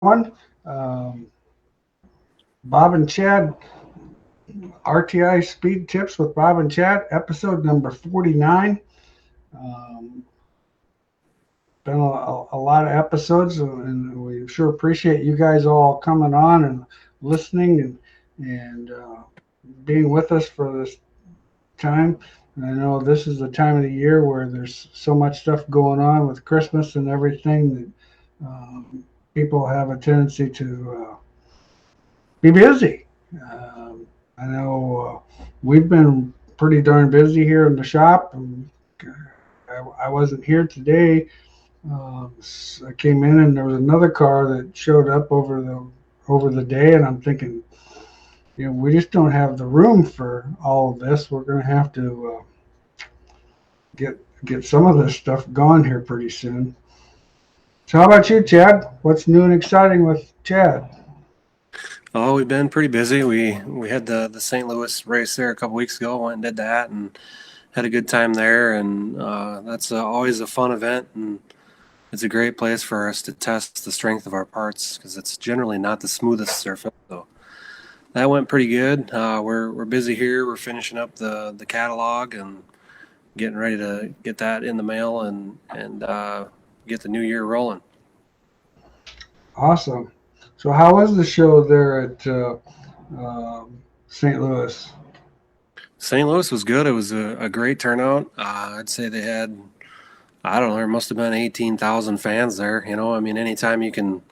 everyone. Bob and Chad, RTI Speed Tips with Bob and Chad, episode number 49. Um, been a lot of episodes, and we sure appreciate you guys all coming on and listening and being with us for this time. And I know this is the time of the year where there's so much stuff going on with Christmas and everything that people have a tendency to be busy. Um, I know we've been pretty darn busy here in the shop. And I wasn't here today. I came in and there was another car that showed up over the day, and I'm thinking, we just don't have the room for all of this. We're going to have to get some of this stuff gone here pretty soon. So, how about you, Chad? What's new and exciting with Chad? Oh, we've been pretty busy. We had the St. Louis race there a couple weeks ago. Went and did that and had a good time there. And that's always a fun event, and it's a great place for us to test the strength of our parts because it's generally not the smoothest surface. So that went pretty good. We're busy here. We're finishing up the catalog and getting ready to get that in the mail and get the new year rolling. Awesome. So, how was the show there at St. Louis? St. Louis was good. It was a great turnout. I'd say they had, I don't know, there must have been 18,000 fans there. I mean, anytime you can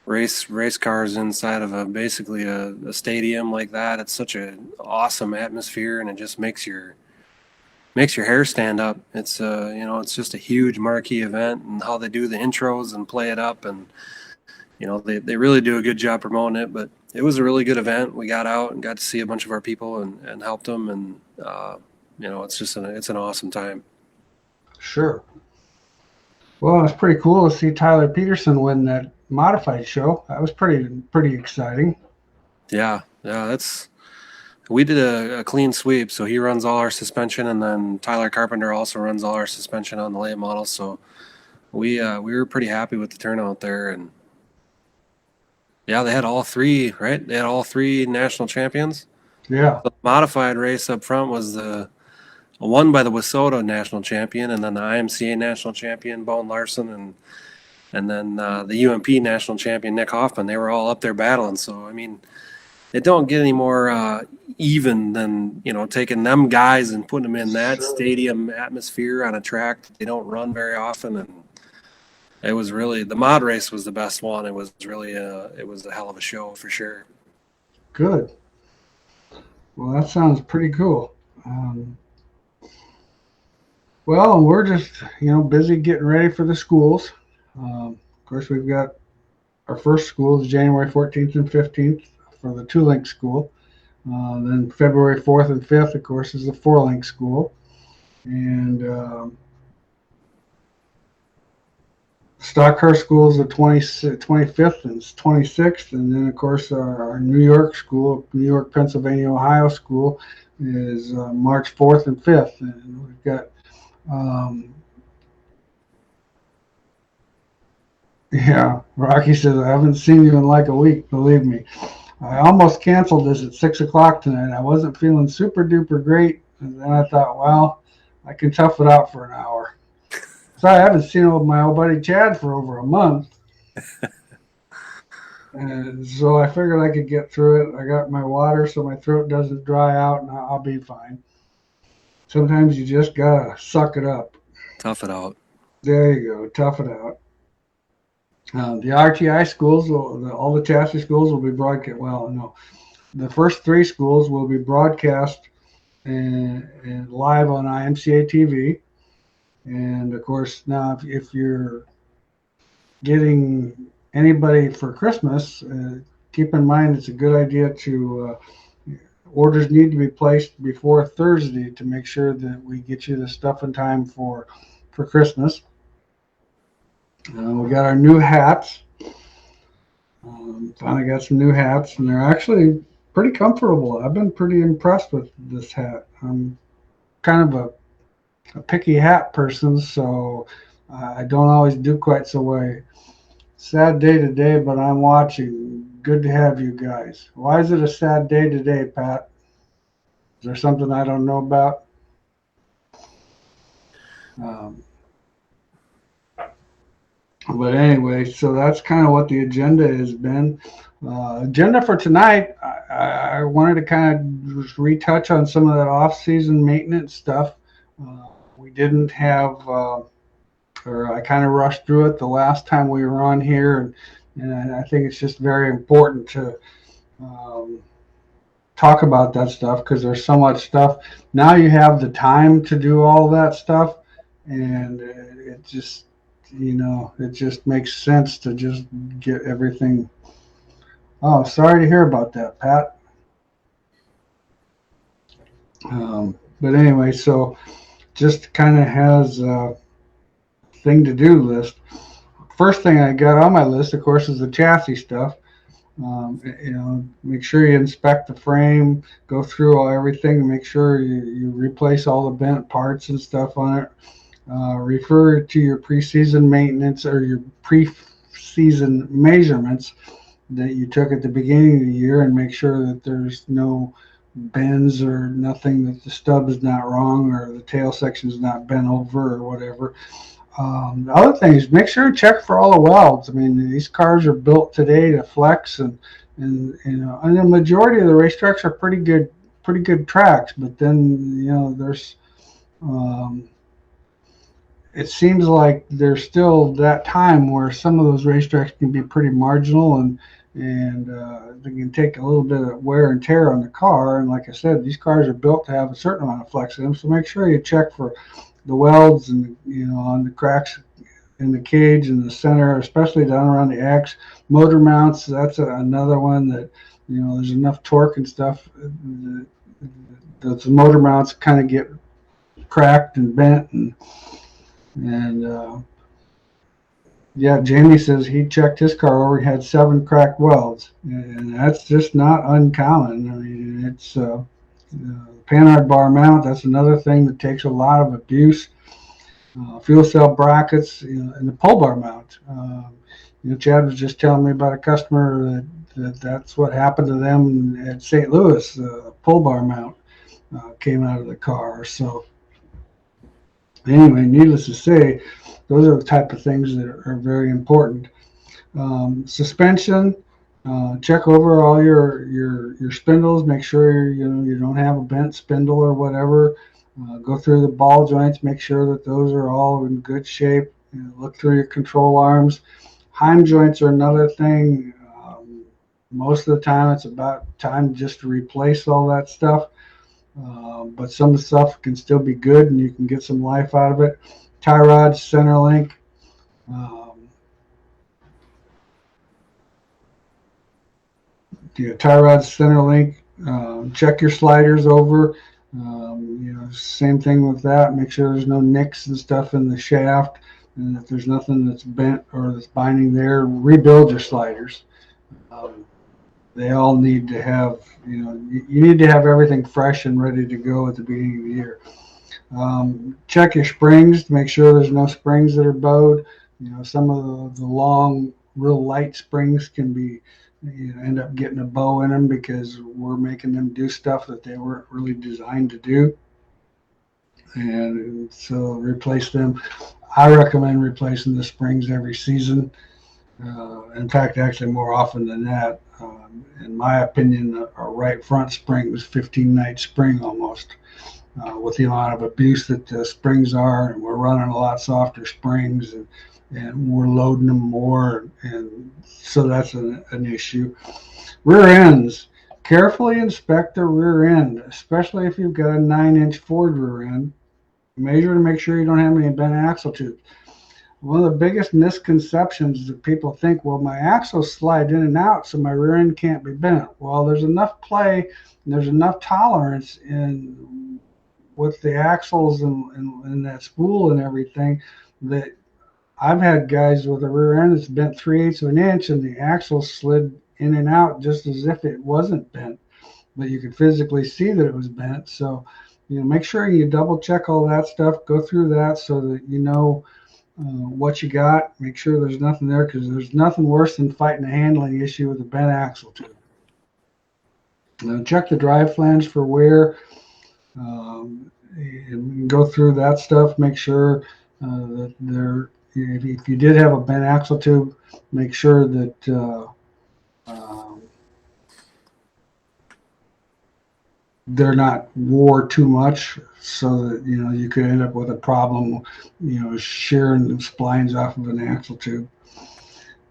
race cars inside of basically a stadium like that, it's such an awesome atmosphere, and it just makes your hair stand up. It's just a huge marquee event, and how they do the intros and play it up, and they really do a good job promoting it. But it was a really good event. We got out and got to see a bunch of our people and helped them, and it's an awesome time. Sure. Well, it's pretty cool to see Tyler Peterson win that modified show. That was pretty exciting. Yeah, we did a clean sweep. So he runs all our suspension, and then Tyler Carpenter also runs all our suspension on the late model. So we were pretty happy with the turnout there, and yeah, they had all three, right? They had all three national champions. Yeah. The modified race up front was the won by the Wissota national champion, and then the IMCA national champion Bone Larson, and then the UMP national champion Nick Hoffman. They were all up there battling. So I mean, it don't get any more even than taking them guys and putting them in that stadium atmosphere on a track that they don't run very often. And it was really, the mod race was the best one. It was really it was a hell of a show for sure. Good. Well, that sounds pretty cool. Well, and we're just busy getting ready for the schools. Of course, we've got our first school is January 14th and 15th for the two-link school. Then February 4th and 5th, of course, is the four-link school. And Stock Car School is the 25th and 26th. And then, of course, our New York school, New York, Pennsylvania, Ohio school is March 4th and 5th. And we've got, yeah, Rocky says, I haven't seen you in like a week, believe me. I almost canceled this at 6 o'clock tonight. I wasn't feeling super duper great. And then I thought, well, I can tough it out for an hour. So I haven't seen my old buddy Chad for over a month. And so I figured I could get through it. I got my water so my throat doesn't dry out, and I'll be fine. Sometimes you just gotta suck it up. Tough it out. There you go, tough it out. The RTI schools, all the chassis schools will be broadcast. Well, no, the first three schools will be broadcast and live on IMCA TV. And of course, now if you're getting anybody for Christmas, keep in mind it's a good idea to orders need to be placed before Thursday to make sure that we get you the stuff in time for Christmas. We got our new hats. Finally got some new hats, and they're actually pretty comfortable. I've been pretty impressed with this hat. I'm kind of a picky hat person, so I don't always do quite so Sad day today, but I'm watching. Good to have you guys. Why is it a sad day today, Pat? Is there something I don't know about? Um, but anyway, so that's kind of what the agenda has been. Agenda for tonight, I wanted to kind of just retouch on some of that off-season maintenance stuff. We didn't have, or I kind of rushed through it the last time we were on here, and I think it's just very important to um, talk about that stuff because there's so much stuff. Now you have the time to do all that stuff, and it just, it just makes sense to just get everything. Oh, sorry to hear about that, Pat. But anyway, so just kind of has a thing to do list. First thing I got on my list, of course, is the chassis stuff. Make sure you inspect the frame, go through everything, make sure you replace all the bent parts and stuff on it. Refer to your preseason maintenance or your pre-season measurements that you took at the beginning of the year and make sure that there's no bends or nothing, that the stub is not wrong or the tail section is not bent over or whatever. The other thing is make sure and check for all the welds. I mean, these cars are built today to flex, and the majority of the racetracks are pretty good tracks. But then there's it seems like there's still that time where some of those racetracks can be pretty marginal, and they can take a little bit of wear and tear on the car. And like I said, these cars are built to have a certain amount of flex in them, so make sure you check for the welds and on the cracks in the cage in the center, especially down around the X. Motor mounts, that's another one that there's enough torque and stuff. Those motor mounts kind of get cracked and bent, and yeah, Jamie says he checked his car over. He had 7 cracked welds, and that's just not uncommon. I mean, it's Panhard Bar mount. That's another thing that takes a lot of abuse. Fuel cell brackets, and the pull bar mount. Chad was just telling me about a customer that's what happened to them at St. Louis. Pull bar mount came out of the car. So anyway, needless to say, those are the type of things that are very important. Suspension. Check over all your spindles. Make sure you don't have a bent spindle or whatever. Go through the ball joints. Make sure that those are all in good shape. Look through your control arms. Hind joints are another thing. Most of the time, it's about time just to replace all that stuff. But some of the stuff can still be good, and you can get some life out of it. Tie rods, center link. Tie rods, center link. Check your sliders over. Same thing with that. Make sure there's no nicks and stuff in the shaft, and if there's nothing that's bent or that's binding there, rebuild your sliders. They all need to have, you need to have everything fresh and ready to go at the beginning of the year. Check your springs to make sure there's no springs that are bowed. Some of the long, real light springs can be, end up getting a bow in them because we're making them do stuff that they weren't really designed to do. And so replace them. I recommend replacing the springs every season. In fact, actually more often than that. In my opinion, a right front spring was 15-night spring almost. With the amount of abuse that the springs are, and we're running a lot softer springs, and we're loading them more, and so that's an issue. Rear ends. Carefully inspect the rear end, especially if you've got a 9-inch Ford rear end. Measure to make sure you don't have any bent axle tubes. One of the biggest misconceptions that people think, well, my axles slide in and out, so my rear end can't be bent. Well, there's enough play and there's enough tolerance in with the axles and that spool and everything that I've had guys with a rear end that's bent 3/8 of an inch and the axle slid in and out just as if it wasn't bent, but you could physically see that it was bent. So, make sure you double check all that stuff, go through that so that what you got. Make sure there's nothing there, because there's nothing worse than fighting a handling issue with a bent axle tube. Check the drive flange for wear. And go through that stuff. Make sure that if you did have a bent axle tube, make sure that they're not wore too much, so that you could end up with a problem, shearing the splines off of an axle tube.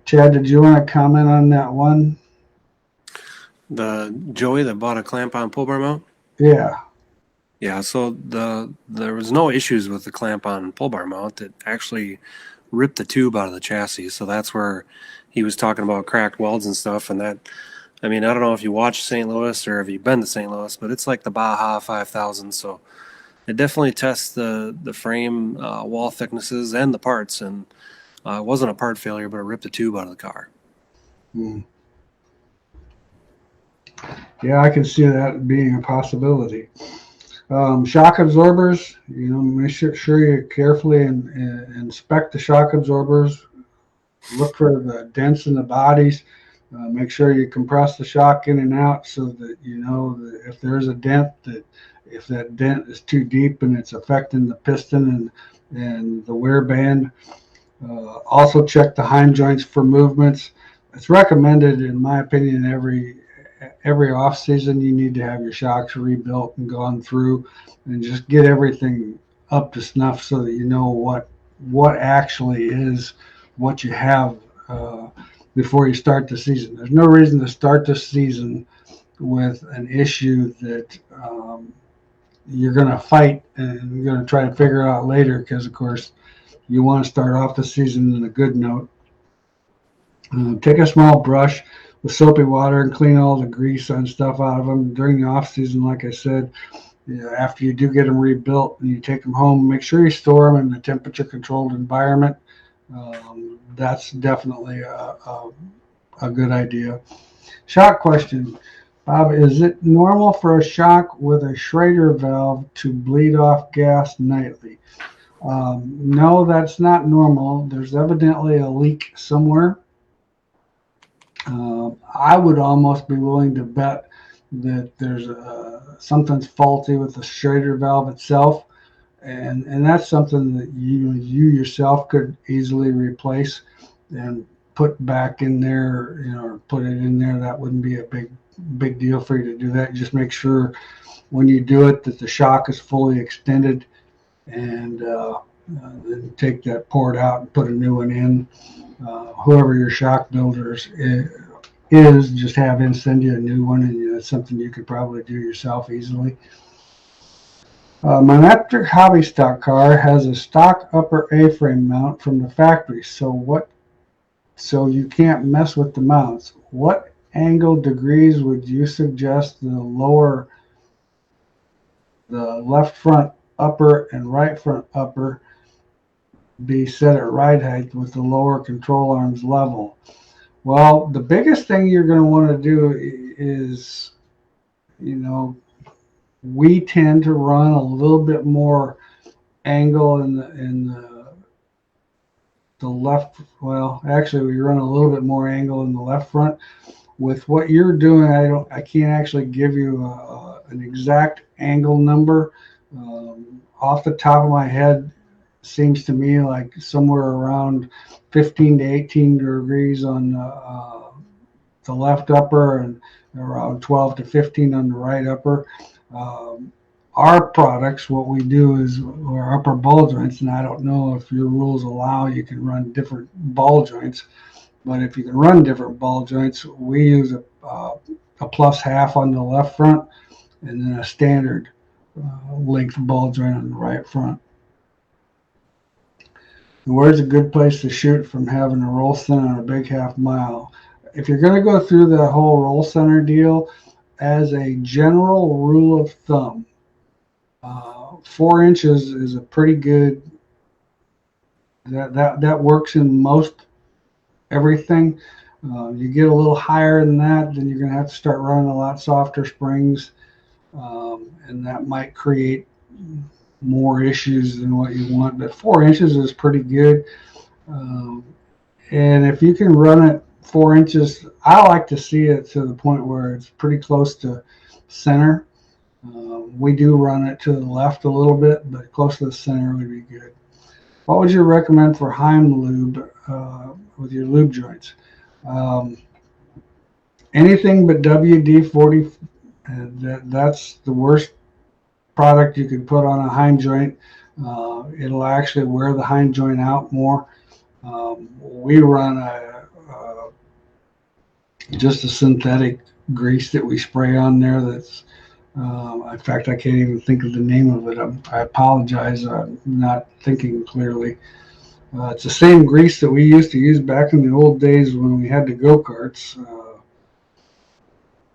Chad, did you want to comment on that one? The Joey that bought a clamp-on pull bar mount? Yeah. Yeah, so there was no issues with the clamp-on pull bar mount. It actually ripped the tube out of the chassis, so that's where he was talking about cracked welds and stuff. And that, I mean, I don't know if you watched St. Louis or have you been to St. Louis, but it's like the Baja 5000, so it definitely tests the frame wall thicknesses and the parts, and it wasn't a part failure, but it ripped the tube out of the car. Yeah, I can see that being a possibility. Shock absorbers, make sure you carefully inspect the shock absorbers. Look for the dents in the bodies. Make sure you compress the shock in and out, so that that if there's a dent, that if that dent is too deep and it's affecting the piston and the wear band. Also check the Hind joints for movements. It's recommended, in my opinion, every off season you need to have your shocks rebuilt and gone through, and just get everything up to snuff, so that you know what actually is what you have before you start the season. There's no reason to start the season with an issue that you're going to fight and you're going to try to figure out later, because of course you want to start off the season in a good note. Take a small brush with soapy water and clean all the grease and stuff out of them during the off season. Like I said, after you do get them rebuilt and you take them home, make sure you store them in a temperature controlled environment. That's definitely a good idea. Shock question. Bob, is it normal for a shock with a Schrader valve to bleed off gas nightly? No, that's not normal. There's evidently a leak somewhere. I would almost be willing to bet that there's something's faulty with the Schrader valve itself, and that's something that you yourself could easily replace and put back in there, or put it in there. That wouldn't be a big deal for you to do that. Just make sure when you do it that the shock is fully extended, and then take that port out and put a new one in. Whoever your shock builders is, just have him send you a new one, and that's something you could probably do yourself easily. My electric hobby stock car has a stock upper A-frame mount from the factory, so you can't mess with the mounts. What angle degrees would you suggest the left front upper and right front upper be set at ride height with the lower control arms level? Well, the biggest thing you're going to want to do is, we tend to run a little bit more angle in the left. Well, actually, we run a little bit more angle in the left front. With what you're doing, I can't actually give you an exact angle number. Off the top of my head, seems to me like somewhere around 15 to 18 degrees on the left upper, and around 12 to 15 on the right upper. Our products, what we do is our upper ball joints, and I don't know if your rules allow you can run different ball joints, but if you can run different ball joints, we use a plus half on the left front, and then a standard length ball joint on the right front. Where's a good place to shoot from having a roll center on a big half mile? If you're going to go through the whole roll center deal, as a general rule of thumb, 4 inches is a pretty good. That works in most everything. You get a little higher than that, then you're going to have to start running a lot softer springs, and that might create more issues than what you want, but 4 inches is pretty good. Um, and if you can run it 4 inches, I like to see it to the point where it's pretty close to center. We do run it to the left a little bit, but close to the center would be good. What would you recommend for Hind lube with your lube joints? Um, Anything but WD-40. That's the worst product you could put on a hind joint. It'll actually wear the hind joint out more. We run just a synthetic grease that we spray on there. That's in fact, I can't even think of the name of it. I apologize. I'm not thinking clearly. It's the same grease that we used to use back in the old days when we had the go-karts.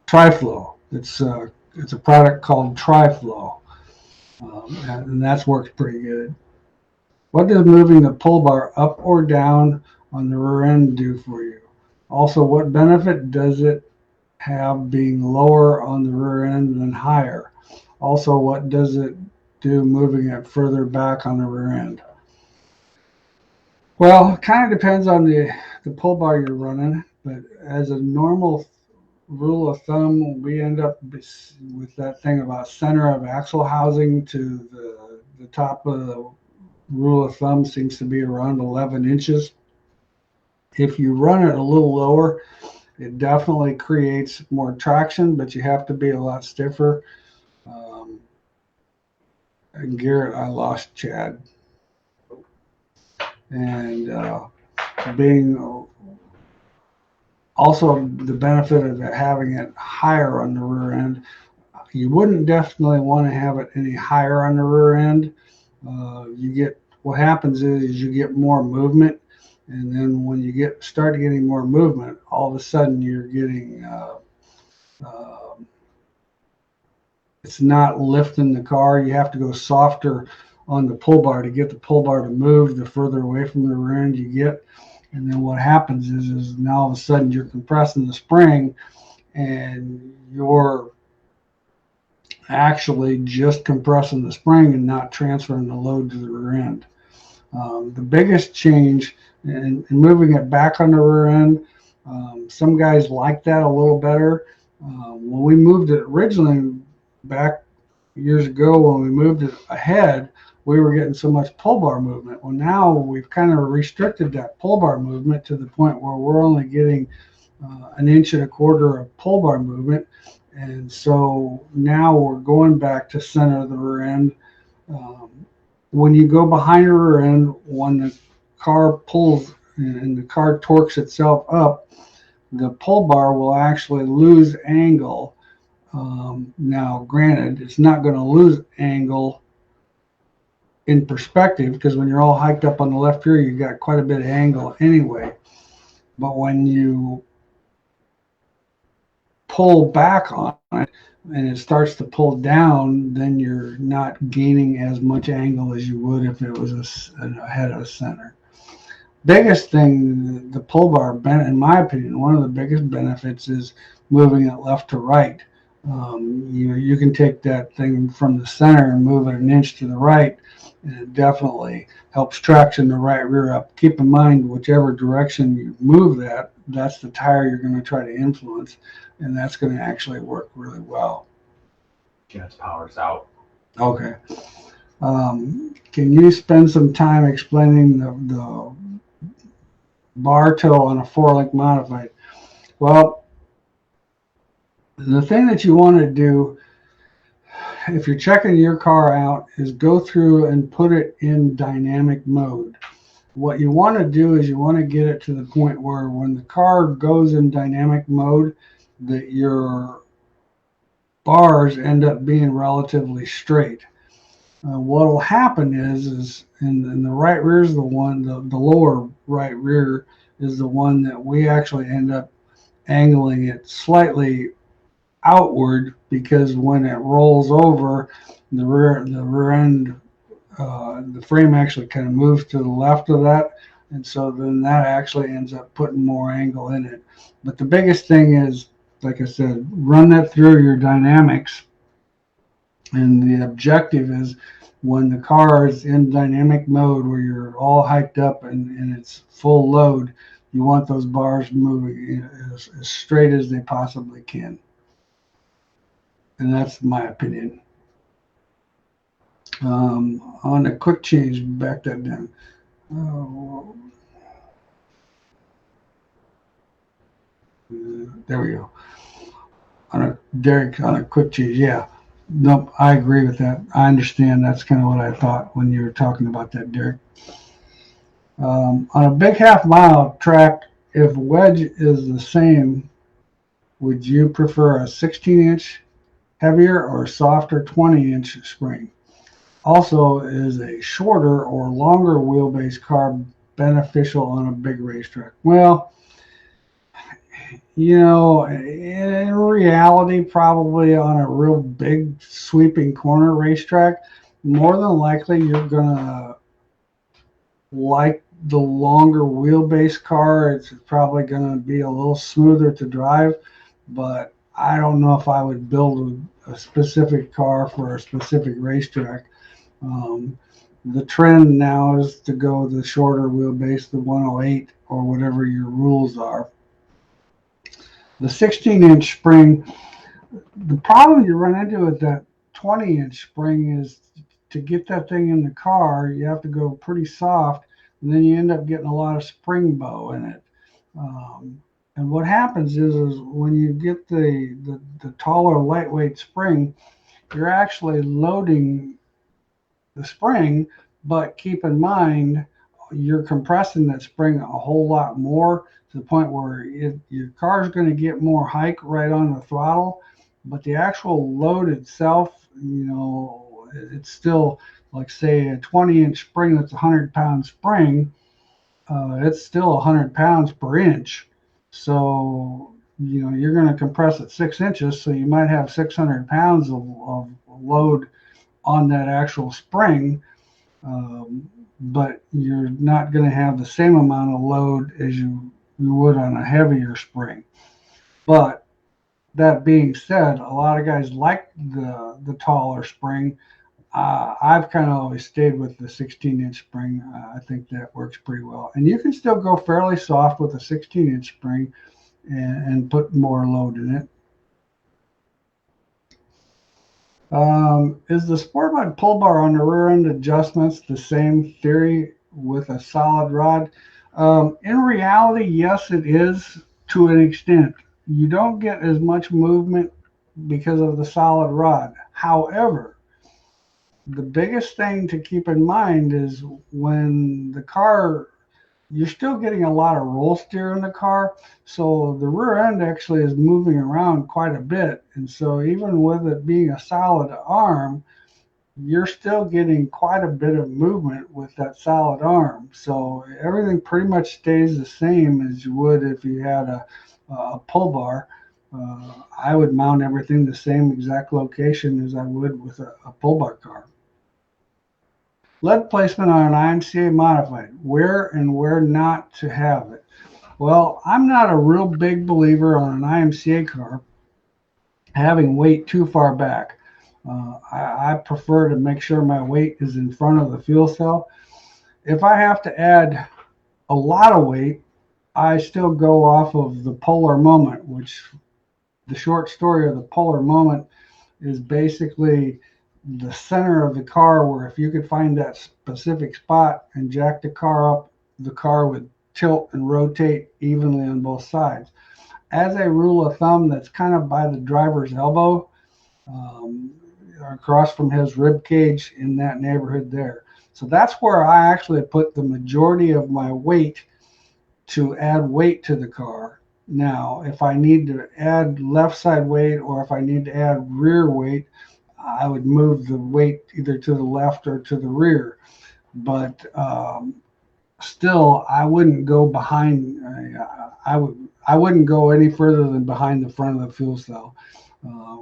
Triflow. It's a product called Triflow, and that's worked pretty good. What does moving the pull bar up or down on the rear end do for you? Also, what benefit does it have being lower on the rear end than higher? Also, what does it do moving it further back on the rear end? Well, it kind of depends on the pull bar you're running, but as a normal rule of thumb, we end up with that thing about center of axle housing to the top of the rule of thumb seems to be around 11 inches. If you run it a little lower, it definitely creates more traction, but you have to be a lot stiffer. And Garrett, I lost Chad. And being also the benefit of having it higher on the rear end, you wouldn't definitely want to have it any higher on the rear end. What happens is you get more movement, and then when you start getting more movement, all of a sudden you're getting it's not lifting the car. You have to go softer on the pull bar to get the pull bar to move. The further away from the rear end you get, and then what happens is now all of a sudden you're compressing the spring, and you're actually just compressing the spring and not transferring the load to the rear end. The biggest change in moving it back on the rear end, some guys like that a little better. When we moved it originally back years ago, when we moved it ahead, we were getting so much pull bar movement. Well, now we've kind of restricted that pull bar movement to the point where we're only getting 1.25 inches of pull bar movement. And so now we're going back to center of the rear end. When you go behind the rear end, when the car pulls and the car torques itself up, the pull bar will actually lose angle. Now, granted, it's not going to lose angle in perspective, because when you're all hiked up on the left rear, you've got quite a bit of angle anyway. But when you pull back on it and it starts to pull down, then you're not gaining as much angle as you would if it was ahead of the center. Biggest thing, the pull bar, in my opinion, one of the biggest benefits is moving it left to right. You can take that thing from the center and move it 1 inch to the right, and it definitely helps traction the right rear up. Keep in mind, whichever direction you move that's the tire you're going to try to influence, and that's going to actually work really well. Chad's power's out. Okay. Can you spend some time explaining the bar toe on a 4-link modified? Well, the thing that you want to do if you're checking your car out is go through and put it in dynamic mode. What you want to do is you want to get it to the point where when the car goes in dynamic mode, that your bars end up being relatively straight. What will happen is in the right rear is the lower right rear is the one that we actually end up angling it slightly outward, because when it rolls over, the rear end, the frame actually kind of moves to the left of that, and so then that actually ends up putting more angle in it. But the biggest thing is, like I said, run that through your dynamics, and the objective is when the car is in dynamic mode where you're all hiked up and it's full load, you want those bars moving as straight as they possibly can. And that's my opinion. On a quick change, back that down. Oh, there we go. Derek, on a quick change, yeah. Nope, I agree with that. I understand. That's kind of what I thought when you were talking about that, Derek. On a big half-mile track, if wedge is the same, would you prefer a 16-inch heavier or softer 20-inch spring? Also, is a shorter or longer wheelbase car beneficial on a big racetrack? Well, in reality, probably on a real big sweeping corner racetrack, more than likely you're gonna like the longer wheelbase car. It's probably gonna be a little smoother to drive, but I don't know if I would build a specific car for a specific racetrack. The trend now is to go the shorter wheelbase, the 108 or whatever your rules are. The 16-inch spring, the problem you run into with that 20-inch spring is to get that thing in the car, you have to go pretty soft, and then you end up getting a lot of spring bow in it. And what happens is when you get the taller, lightweight spring, you're actually loading the spring, but keep in mind, you're compressing that spring a whole lot more to the point where your car is going to get more hike right on the throttle, but the actual load itself, it's still, like say a 20-inch spring that's a 100-pound spring, it's still 100 pounds per inch. So, you're going to compress it 6 inches, so you might have 600 pounds of load on that actual spring, but you're not going to have the same amount of load as you would on a heavier spring. But that being said, a lot of guys like the taller spring. I've kind of always stayed with the 16-inch spring. I think that works pretty well. And you can still go fairly soft with a 16-inch spring and put more load in it. Is the sport mod pull bar on the rear end adjustments the same theory with a solid rod? In reality, yes, it is to an extent. You don't get as much movement because of the solid rod. However, the biggest thing to keep in mind is when the car, you're still getting a lot of roll steer in the car, so the rear end actually is moving around quite a bit. And so even with it being a solid arm, you're still getting quite a bit of movement with that solid arm. So everything pretty much stays the same as you would if you had a pull bar. I would mount everything the same exact location as I would with a pull bar car. Lead placement on an IMCA modified, where and where not to have it. Well, I'm not a real big believer on an IMCA car having weight too far back. I prefer to make sure my weight is in front of the fuel cell. If I have to add a lot of weight, I still go off of the polar moment, which the short story of the polar moment is basically the center of the car, where if you could find that specific spot and jack the car up, the car would tilt and rotate evenly on both sides. As a rule of thumb, that's kind of by the driver's elbow, across from his rib cage, in that neighborhood there. So that's where I actually put the majority of my weight to add weight to the car. Now, if I need to add left side weight or if I need to add rear weight, I would move the weight either to the left or to the rear. But still, I wouldn't go behind. I wouldn't go any further than behind the front of the fuel cell.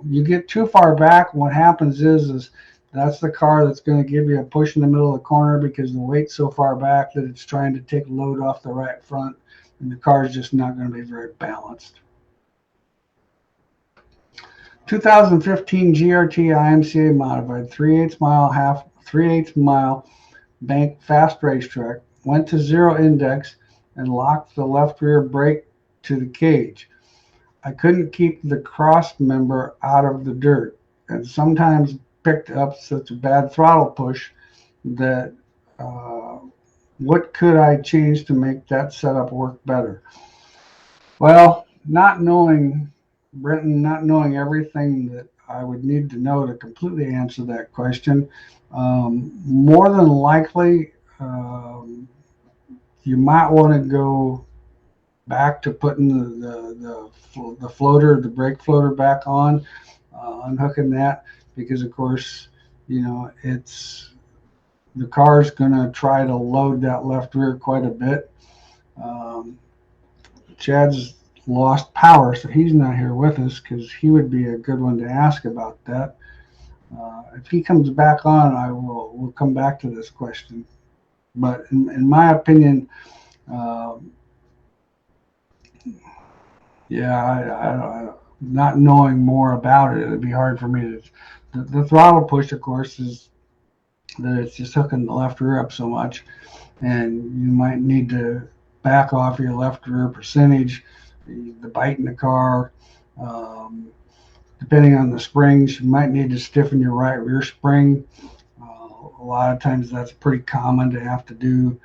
You get too far back, what happens is that's the car that's going to give you a push in the middle of the corner because the weight's so far back that it's trying to take load off the right front, and the car is just not going to be very balanced. 2015 GRT IMCA modified 3/8 mile 3/8 mile bank fast racetrack, went to zero index, and locked the left rear brake to the cage. I couldn't keep the cross member out of the dirt, and sometimes picked up such a bad throttle push that what could I change to make that setup work better? Well, not knowing, Brenton, not knowing everything that I would need to know to completely answer that question, more than likely, you might want to go back to putting the floater, the brake floater back on, unhooking that, because of course, it's the car's going to try to load that left rear quite a bit. Chad's lost power, so he's not here with us because he would be a good one to ask about that. If he comes back on, we'll come back to this question. But in my opinion, not knowing more about it, it'd be hard for me to. The throttle push, of course, is that it's just hooking the left rear up so much, and you might need to back off your left rear percentage, the bite in the car. Depending on the springs, you might need to stiffen your right rear spring. A lot of times that's pretty common to have to do.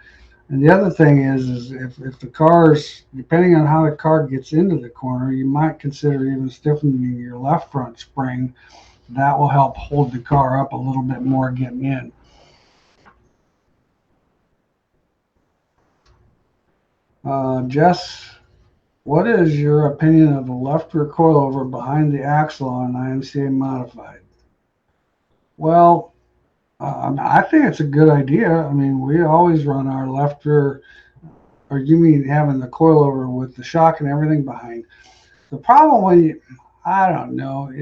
And the other thing is if the car's, depending on how the car gets into the corner, you might consider even stiffening your left front spring. That will help hold the car up a little bit more getting in. Jess, what is your opinion of the left rear coilover behind the axle on IMCA modified? Well, I think it's a good idea. I mean, we always run our left rear, or you mean having the coilover with the shock and everything behind. The problem I don't know,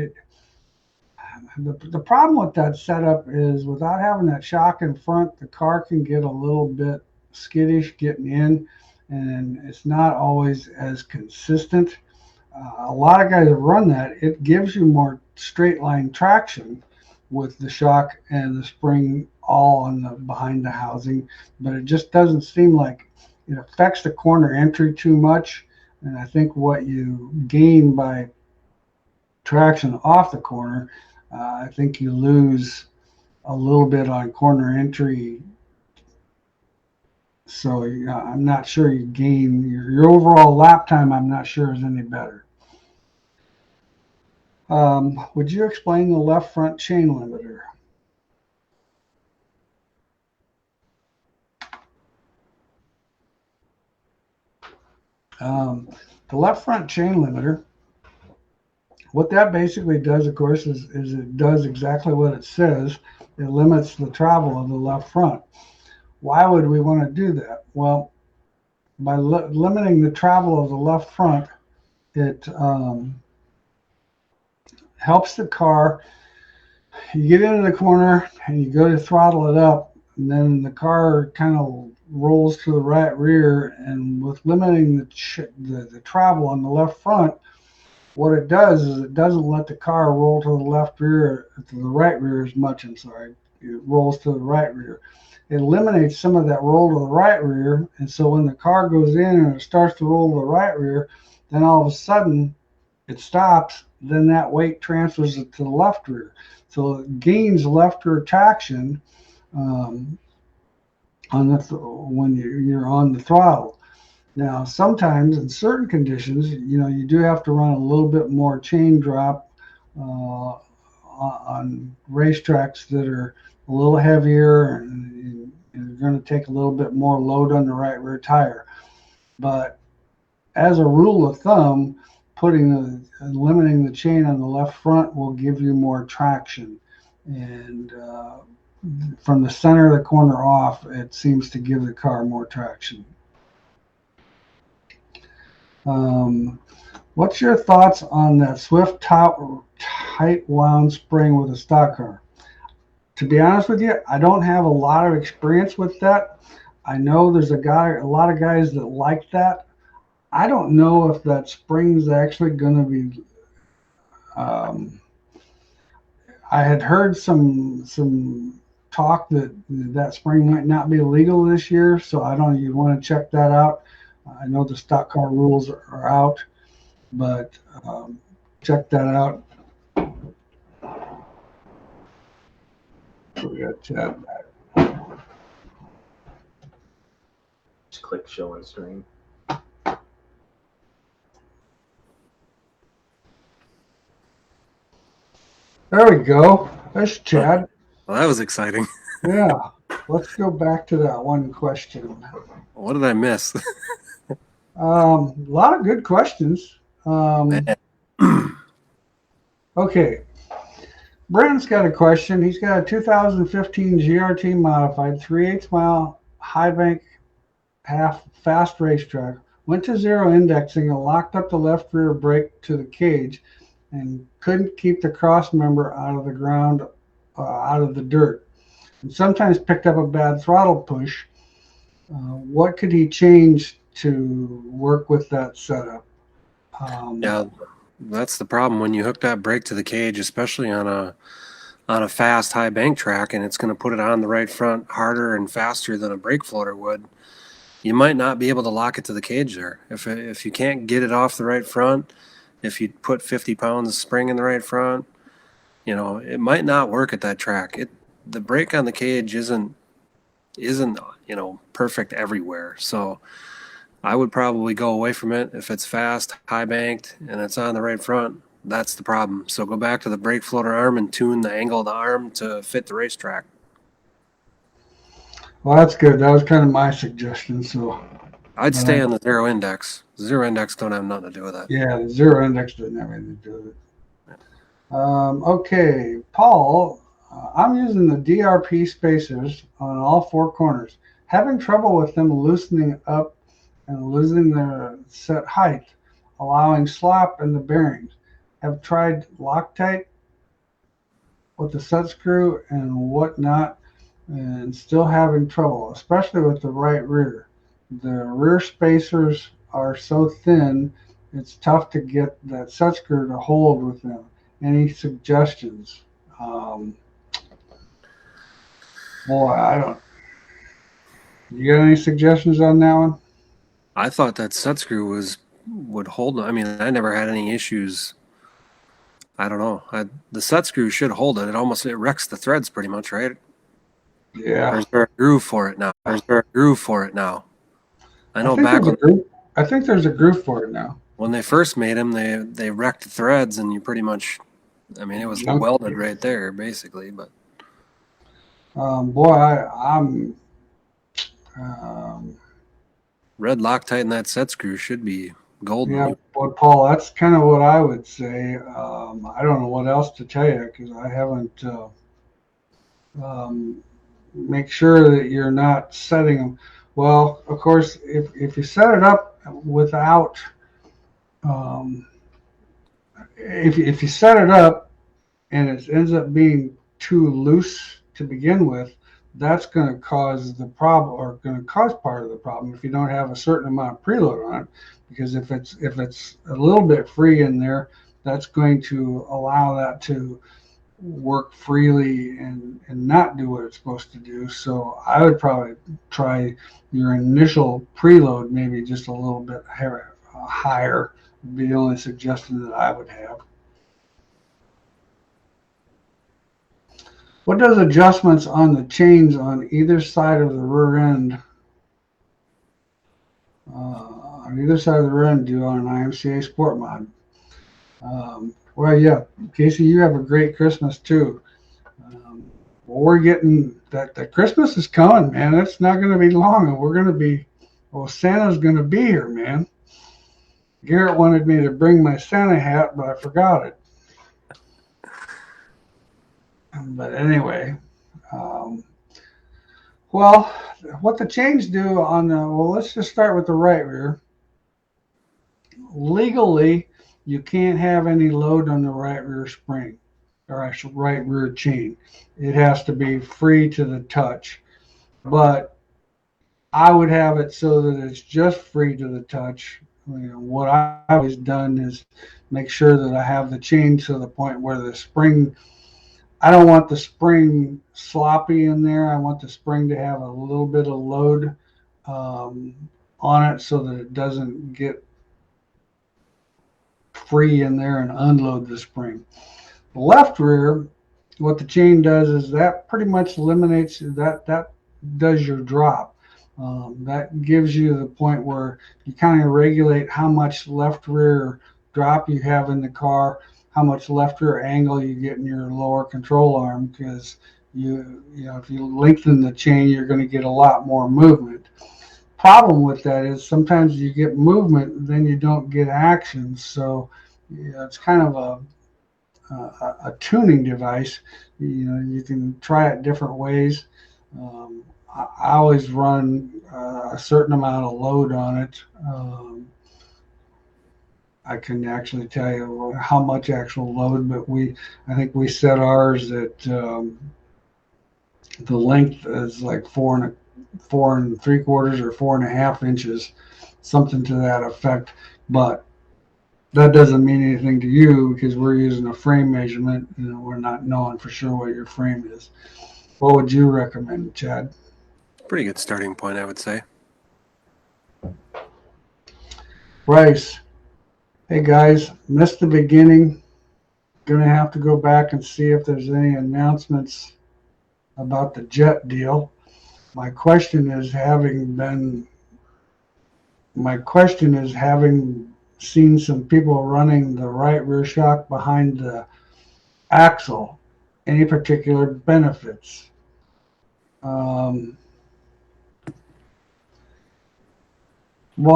the problem with that setup is without having that shock in front, the car can get a little bit skittish getting in, and it's not always as consistent. A lot of guys that run that, it gives you more straight line traction with the shock and the spring all on the behind the housing, but it just doesn't seem like it affects the corner entry too much. And I think what you gain by traction off the corner, I think you lose a little bit on corner entry. So I'm not sure you gain your overall lap time. I'm not sure is any better. Would you explain the left front chain limiter? The left front chain limiter, what that basically does, of course, is it does exactly what it says. It limits the travel of the left front. Why would we want to do that? Well, by limiting the travel of the left front, it helps the car. You get into the corner and you go to throttle it up, and then the car kind of rolls to the right rear. And with limiting the travel on the left front, what it does is it doesn't let the car roll to the left rear, to the right rear as much. I'm sorry, it rolls to the right rear. It eliminates some of that roll to the right rear, and so when the car goes in and it starts to roll to the right rear, then all of a sudden it stops. Then that weight transfers it to the left rear, so it gains left rear traction on when you're on the throttle. Now, sometimes in certain conditions, you do have to run a little bit more chain drop on racetracks that are a little heavier and you're going to take a little bit more load on the right rear tire. But as a rule of thumb, limiting the chain on the left front will give you more traction. And from the center of the corner off, it seems to give the car more traction. What's your thoughts on that Swift tight wound spring with a stock car? To be honest with you, I don't have a lot of experience with that. I know there's a lot of guys that like that. I don't know if that spring's actually going to be. I had heard some talk that spring might not be legal this year, so I don't. You want to check that out. I know the stock car rules are out, but check that out. We got Chad back. Just click show on screen. There we go. There's Chad. Well, that was exciting. Yeah. Let's go back to that one question. What did I miss? A lot of good questions. Okay. Brandon's got a question. He's got a 2015 GRT modified 3/8 mile high bank half fast racetrack. Went to zero indexing and locked up the left rear brake to the cage and couldn't keep the cross member out of the ground, out of the dirt. And sometimes picked up a bad throttle push. What could he change to work with that setup? Yeah, that's the problem when you hook that brake to the cage, especially on a fast high bank track, and it's going to put it on the right front harder and faster than a brake floater would. You might not be able to lock it to the cage there. If you can't get it off the right front, if you put 50 pounds of spring in the right front, it might not work at that track. The brake on the cage isn't perfect everywhere. So I would probably go away from it. If it's fast, high banked, and it's on the right front, that's the problem. So go back to the brake floater arm and tune the angle of the arm to fit the racetrack. Well, that's good. That was kind of my suggestion. So I'd stay on the zero index. Zero index don't have nothing to do with that. Yeah, the zero index doesn't have anything to do with it. Okay, Paul, I'm using the DRP spacers on all four corners. Having trouble with them loosening up and losing their set height, allowing slop in the bearings. Have tried Loctite with the set screw and whatnot, and still having trouble, especially with the right rear. The rear spacers are so thin, it's tough to get that set screw to hold with them. Any suggestions? Boy, I don't. You got any suggestions on that one? I thought that set screw would hold. I mean, I never had any issues. I don't know. The set screw should hold it. It wrecks the threads pretty much, right? Yeah. Or is there a groove for it now? I know I think there's a groove for it now. When they first made them, they wrecked the threads, and you pretty much, it was welded right there, basically. But boy, I'm red Loctite in that set screw should be golden. Yeah, but Paul, that's kind of what I would say. I don't know what else to tell you because I haven't. Make sure that you're not setting them. Well, of course, if you set it up without, if you set it up and it ends up being too loose to begin with, that's going to cause the problem, or going to cause part of the problem if you don't have a certain amount of preload on it. Because if it's a little bit free in there, that's going to allow that to work freely and not do what it's supposed to do. So I would probably try your initial preload maybe just a little bit higher would be the only suggestion that I would have. What does adjustments on the chains on either side of the rear end do on an IMCA Sport Mod? Well, yeah, Casey, you have a great Christmas too. Well, we're getting that Christmas is coming, man. It's not going to be long, and Santa's going to be here, man. Garrett wanted me to bring my Santa hat, but I forgot it. But anyway, what the chains do let's just start with the right rear. Legally, you can't have any load on the right rear spring, or actually right rear chain. It has to be free to the touch. But I would have it so that it's just free to the touch. What I've always done is make sure that I have the chain to the point where the spring, I don't want the spring sloppy in there. I want the spring to have a little bit of load on it so that it doesn't get free in there and unload the spring. The left rear, what the chain does is that pretty much eliminates that does your drop. That gives you the point where you kind of regulate how much left rear drop you have in the car, how much left rear angle you get in your lower control arm, because you know if you lengthen the chain, you're going to get a lot more movement. Problem with that is sometimes you get movement, then you don't get action. So it's kind of a tuning device. You know, you can try it different ways. I always run a certain amount of load on it. I can actually tell you how much actual load, but I think we set ours at the length is like 4 3/4 or 4.5 inches, something to that effect. But that doesn't mean anything to you because we're using a frame measurement. You know, we're not knowing for sure what your frame is. What would you recommend, Chad? Pretty good starting point, I would say. Bryce, hey guys, missed the beginning. Gonna have to go back and see if there's any announcements about the jet deal. My question is having seen some people running the right rear shock behind the axle, any particular benefits? Well,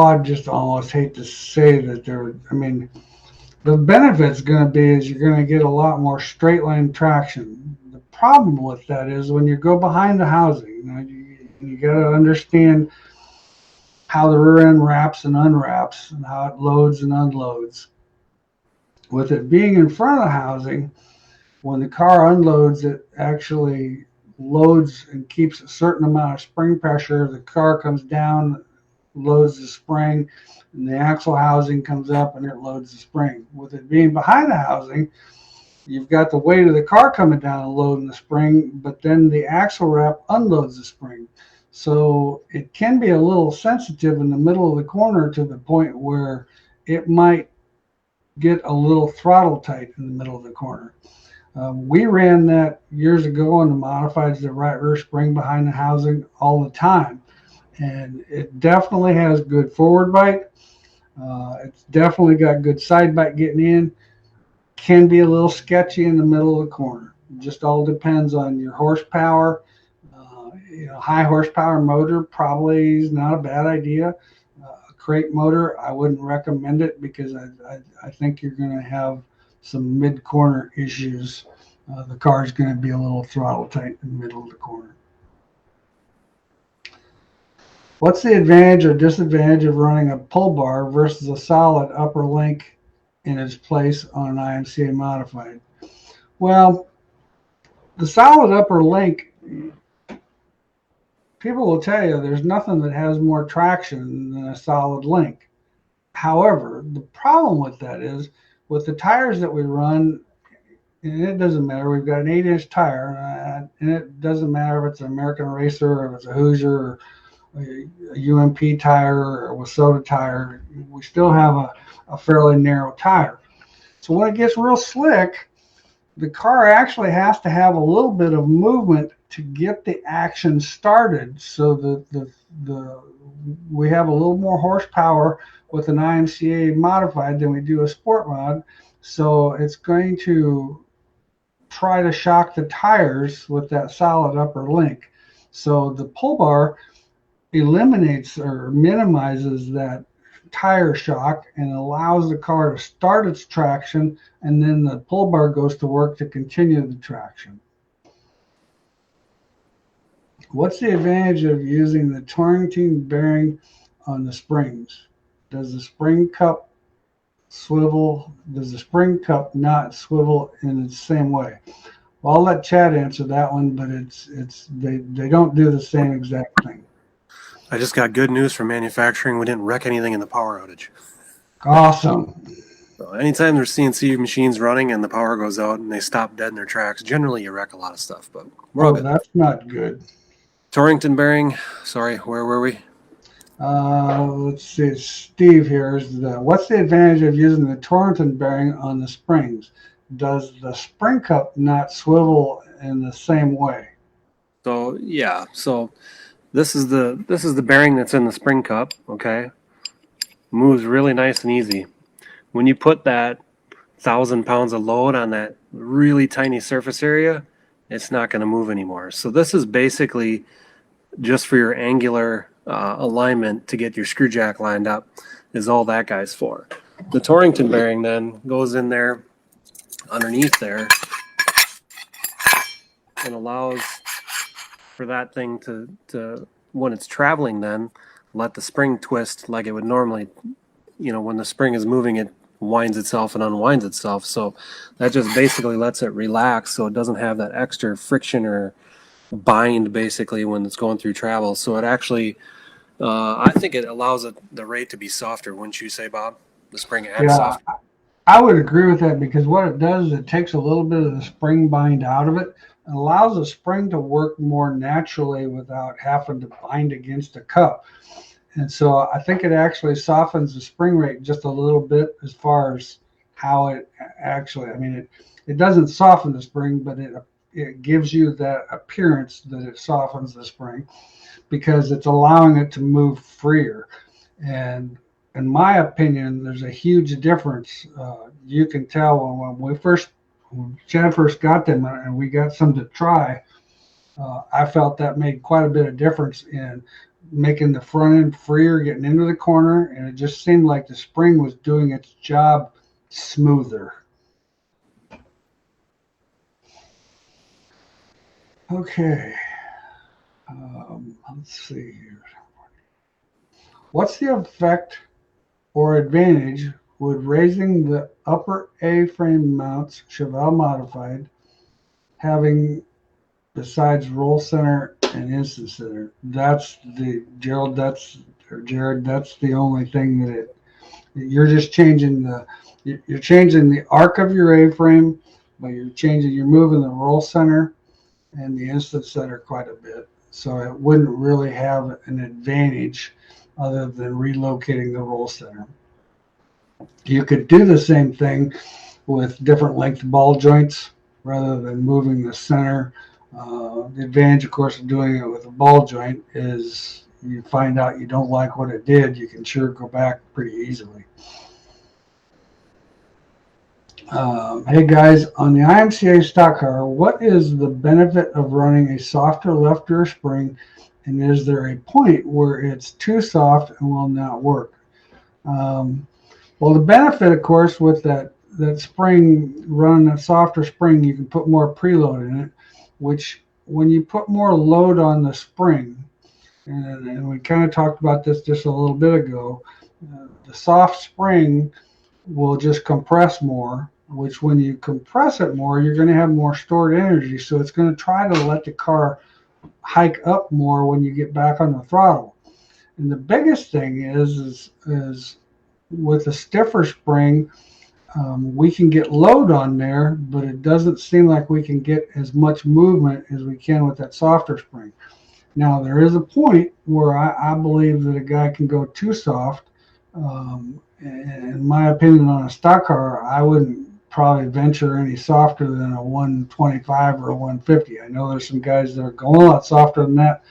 I just almost hate to say that the benefit's going to be is you're going to get a lot more straight line traction. The problem with that is when you go behind the housing, you got to understand how the rear end wraps and unwraps and how it loads and unloads. With it being in front of the housing, when the car unloads, it actually loads and keeps a certain amount of spring pressure. The car comes down, loads the spring, and the axle housing comes up and it loads the spring. With it being behind the housing, you've got the weight of the car coming down and loading the spring, but then the axle wrap unloads the spring. So it can be a little sensitive in the middle of the corner to the point where it might get a little throttle tight in the middle of the corner. We ran that years ago on the modifieds, the right rear spring behind the housing all the time. And it definitely has good forward bite. It's definitely got good side bite getting in. Can be a little sketchy in the middle of the corner. It just all depends on your horsepower. High horsepower motor probably is not a bad idea. A crate motor, I wouldn't recommend it because I think you're going to have some mid-corner issues. The car is going to be a little throttle tight in the middle of the corner. What's the advantage or disadvantage of running a pull bar versus a solid upper link in its place on an IMCA modified? Well, the solid upper link, people will tell you there's nothing that has more traction than a solid link. However, the problem with that is with the tires that we run, and it doesn't matter, we've got an 8-inch tire, and it doesn't matter if it's an American Racer or if it's a Hoosier or a UMP tire or a Wasota tire, we still have a fairly narrow tire. So when it gets real slick, the car actually has to have a little bit of movement to get the action started, so that we have a little more horsepower with an IMCA modified than we do a sport mod. So it's going to try to shock the tires with that solid upper link. So the pull bar eliminates or minimizes that tire shock and allows the car to start its traction, and then the pull bar goes to work to continue the traction. What's the advantage of using the Torrenting bearing on the springs? Does the spring cup swivel? Does the spring cup not swivel in the same way? Well, I'll let Chad answer that one, but they don't do the same exact thing. I just got good news from manufacturing. We didn't wreck anything in the power outage. Awesome. So anytime there's CNC machines running and the power goes out and they stop dead in their tracks, generally you wreck a lot of stuff, but we're all good. That's not good. Torrenting bearing, sorry, where were we? Let's see, Steve here is what's the advantage of using the Torrenting bearing on the springs? Does the spring cup not swivel in the same way? So yeah, so this is the bearing that's in the spring cup, okay? Moves really nice and easy. When you put that 1,000 pounds of load on that really tiny surface area, it's not going to move anymore. So this is basically just for your angular alignment to get your screw jack lined up is all that guy's for. The Torrenting bearing then goes in there underneath there and allows for that thing to when it's traveling then let the spring twist like it would normally, when the spring is moving, it winds itself and unwinds itself. So that just basically lets it relax so it doesn't have that extra friction or bind basically when it's going through travel. So it actually, I think it allows the rate to be softer, wouldn't you say, Bob? The spring acts softer. I would agree with that because what it does is it takes a little bit of the spring bind out of it and allows the spring to work more naturally without having to bind against the cup. And so I think it actually softens the spring rate just a little bit as far as how it actually, it doesn't soften the spring, but it gives you that appearance that it softens the spring because it's allowing it to move freer. And in my opinion, there's a huge difference. You can tell when Chad first got them and we got some to try, I felt that made quite a bit of difference in making the front end freer, getting into the corner, and it just seemed like the spring was doing its job smoother. Okay, let's see here. What's the effect or advantage would raising the upper A-frame mounts, Chevelle modified, having besides roll center and instant center? Jared, that's the only thing that you're just changing the arc of your A-frame, but you're moving the roll center and the instant center quite a bit. So it wouldn't really have an advantage other than relocating the roll center. You could do the same thing with different length ball joints rather than moving the center. The advantage, of course, of doing it with a ball joint is you find out you don't like what it did, you can sure go back pretty easily. Hey guys, on the IMCA stock car, what is the benefit of running a softer left rear spring, and is there a point where it's too soft and will not work? Well, the benefit, of course, with that spring, running a softer spring, you can put more preload in it, which when you put more load on the spring, and we kind of talked about this just a little bit ago, the soft spring will just compress more, which when you compress it more, you're going to have more stored energy. So it's going to try to let the car hike up more when you get back on the throttle. And the biggest thing is with a stiffer spring, we can get load on there, but it doesn't seem like we can get as much movement as we can with that softer spring. Now, there is a point where I believe that a guy can go too soft. In my opinion, on a stock car, I wouldn't probably venture any softer than a 125 or a 150. I know there's some guys that are going a lot softer than that,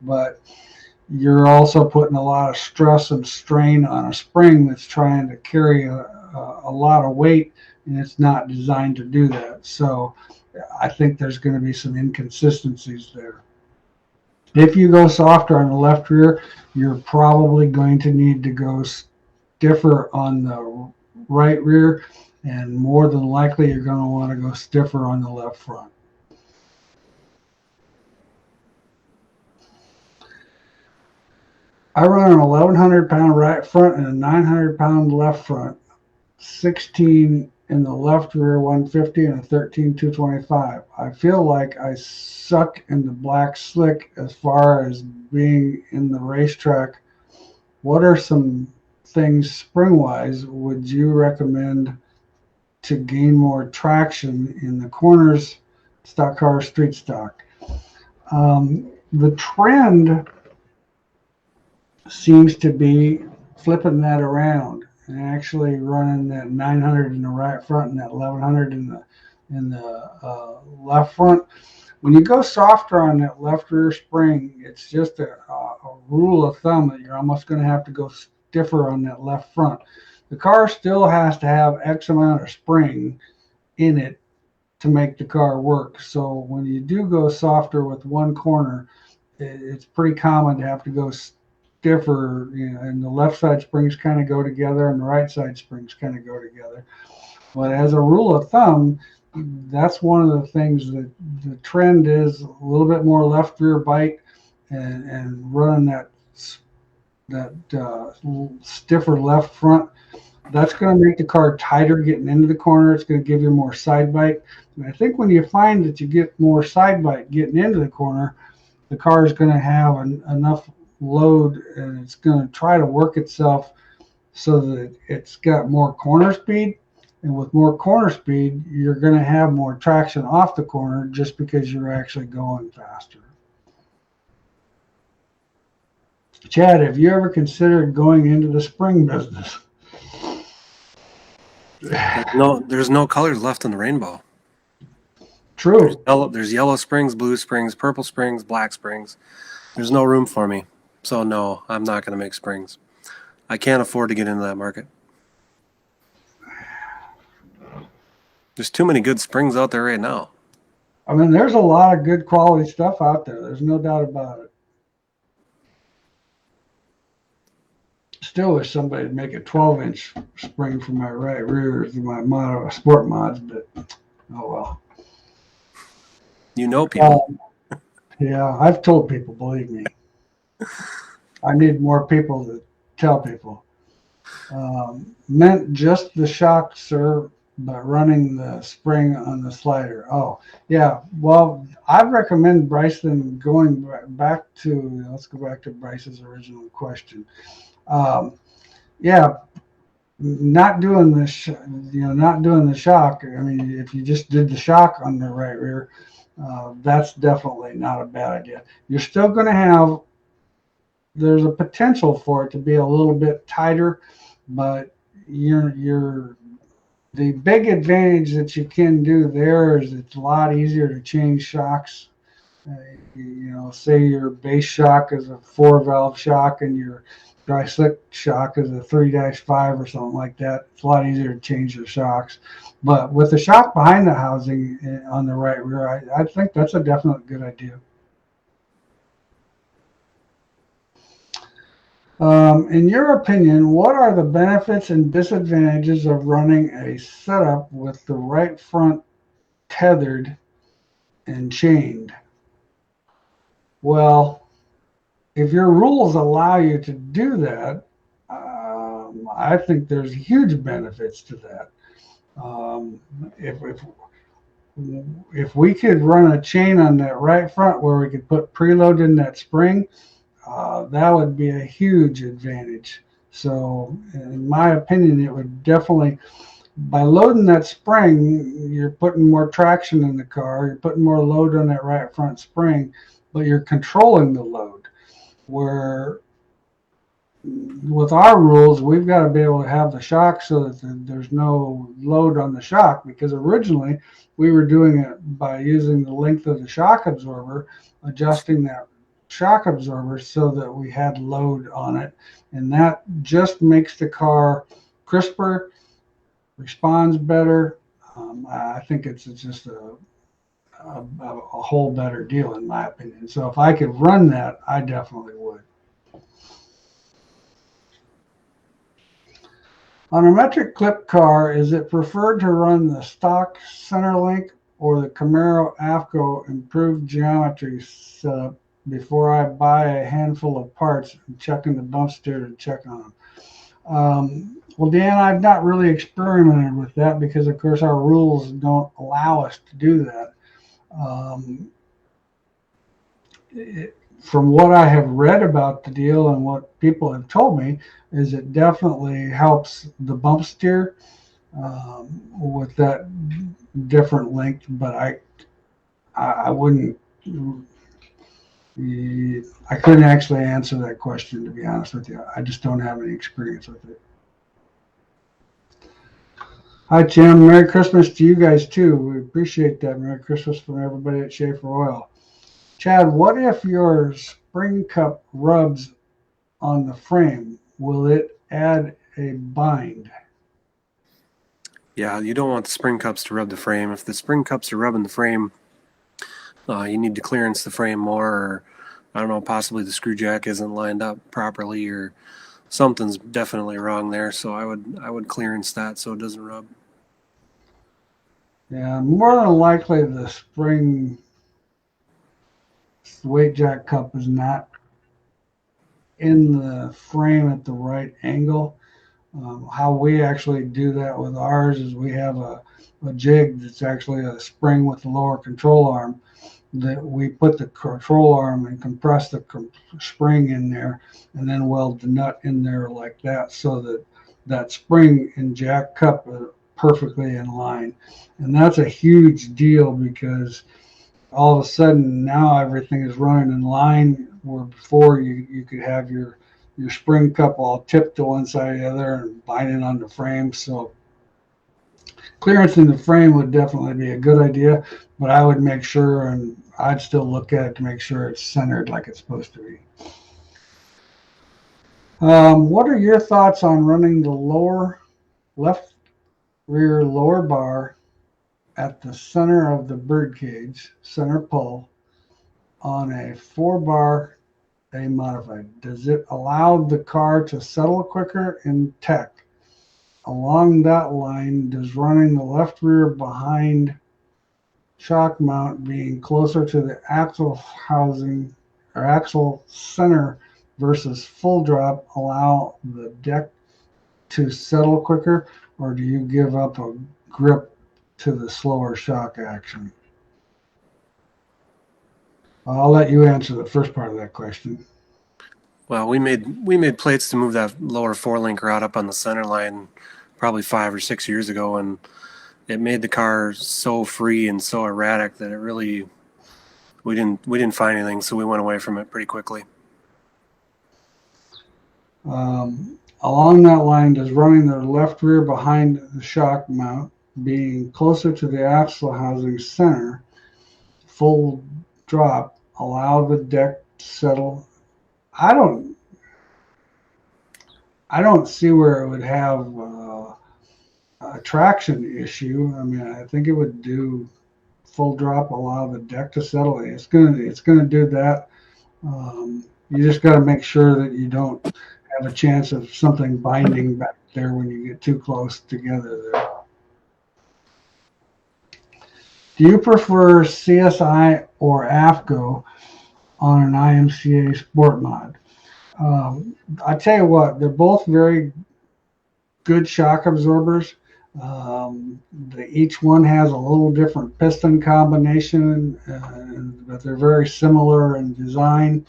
but you're also putting a lot of stress and strain on a spring that's trying to carry a lot of weight, and it's not designed to do that. So I think there's going to be some inconsistencies there. If you go softer on the left rear, you're probably going to need to go stiffer on the right rear, and more than likely you're going to want to go stiffer on the left front. I run an 1,100-pound right front and a 900-pound left front, 16 in the left rear 150 and a 13 225. I feel like I suck in the black slick as far as being in the racetrack. What are some things spring-wise would you recommend to gain more traction in the corners, stock car, street stock? The trend seems to be flipping that around and actually running that 900 in the right front and that 1100 in the left front. When you go softer on that left rear spring, it's just a rule of thumb that you're almost going to have to go stiffer on that left front. The car still has to have X amount of spring in it to make the car work. So when you do go softer with one corner, it's pretty common to have to go stiffer, and the left side springs kind of go together and the right side springs kind of go together. But as a rule of thumb, that's one of the things that the trend is a little bit more left rear bite and running that stiffer left front. That's going to make the car tighter getting into the corner. It's going to give you more side bite. And I think when you find that you get more side bite getting into the corner, the car is going to have enough load, and it's going to try to work itself so that it's got more corner speed. And with more corner speed, you're going to have more traction off the corner just because you're actually going faster. Chad, have you ever considered going into the spring business? No, there's no colors left in the rainbow. True. There's yellow springs, blue springs, purple springs, black springs. There's no room for me. So no, I'm not going to make springs. I can't afford to get into that market. There's too many good springs out there right now. I mean, there's a lot of good quality stuff out there. There's no doubt about it. Still wish somebody would make a 12-inch spring for my right rear as my motto of sport mods, but oh well. You know people. Yeah, I've told people, believe me. I need more people to tell people. Meant just the shock, sir, but running the spring on the slider. Oh, yeah. Well, I'd recommend Bryson going back to, let's go back to Bryce's original question. Yeah, not doing the not doing the shock. I mean, if you just did the shock on the right rear, that's definitely not a bad idea. You're still going to have, there's a potential for it to be a little bit tighter, but the big advantage that you can do there is it's a lot easier to change shocks. Say your base shock is a 4-valve shock and your dry slick shock is a 3-5 or something like that. It's a lot easier to change the shocks. But with the shock behind the housing on the right rear, I think that's a definite good idea. In your opinion, what are the benefits and disadvantages of running a setup with the right front tethered and chained? Well, if your rules allow you to do that, I think there's huge benefits to that. If we could run a chain on that right front where we could put preload in that spring, that would be a huge advantage. So in my opinion, it would definitely, by loading that spring, you're putting more traction in the car, you're putting more load on that right front spring, but you're controlling the load. Where with our rules, we've got to be able to have the shock so that there's no load on the shock, because originally we were doing it by using the length of the shock absorber, adjusting that shock absorber so that we had load on it, and that just makes the car crisper, responds better. I think it's just a whole better deal in my opinion. So if I could run that, I definitely would. On a metric clip car, is it preferred to run the stock center link or the Camaro Afco improved geometry setup before I buy a handful of parts and checking the bump steer to check on them? Well, Dan, I've not really experimented with that because, of course, our rules don't allow us to do that. from what I have read about the deal and what people have told me, is it definitely helps the bump steer with that different length. But I wouldn't. I couldn't actually answer that question, to be honest with you. I just don't have any experience with it. Hi, Tim. Merry Christmas to you guys, too. We appreciate that. Merry Christmas from everybody at Schaefer Oil. Chad, what if your spring cup rubs on the frame? Will it add a bind? Yeah, you don't want the spring cups to rub the frame. If the spring cups are rubbing the frame, you need to clearance the frame more, or I don't know, possibly the screw jack isn't lined up properly, or something's definitely wrong there. So I would clearance that so it doesn't rub. Yeah, more than likely the spring weight jack cup is not in the frame at the right angle. How we actually do that with ours is we have a jig that's actually a spring with the lower control arm, that we put the control arm and compress the spring in there, and then weld the nut in there like that, so that that spring and jack cup are perfectly in line. And that's a huge deal, because all of a sudden now everything is running in line, where before you could have your spring cup all tipped to one side or the other and binding on the frame. So clearancing the frame would definitely be a good idea, but I would make sure, and I'd still look at it to make sure it's centered like it's supposed to be. What are your thoughts on running the left rear lower bar at the center of the birdcage, center pull, on a 4-bar A modified? Does it allow the car to settle quicker in tech? Along that line, does running the left rear behind shock mount being closer to the axle housing or axle center versus full drop allow the deck to settle quicker, or do you give up a grip to the slower shock action? I'll let you answer the first part of that question. Well, we made plates to move that lower 4-link rod up on the center line probably 5 or 6 years ago, and it made the car so free and so erratic that it really we didn't find anything, so we went away from it pretty quickly. Along that line, does running the left rear behind the shock mount being closer to the axle housing center, full drop, allow the deck to settle? I don't see where it would have a traction issue. I mean, I think it would do full drop, allow the deck to settle. It's gonna do that. You just got to make sure that you don't have a chance of something binding back there when you get too close together there. Do you prefer CSI or Afco on an IMCA sport mod? I tell you what, they're both very good shock absorbers. Each one has a little different piston combination, but they're very similar in design.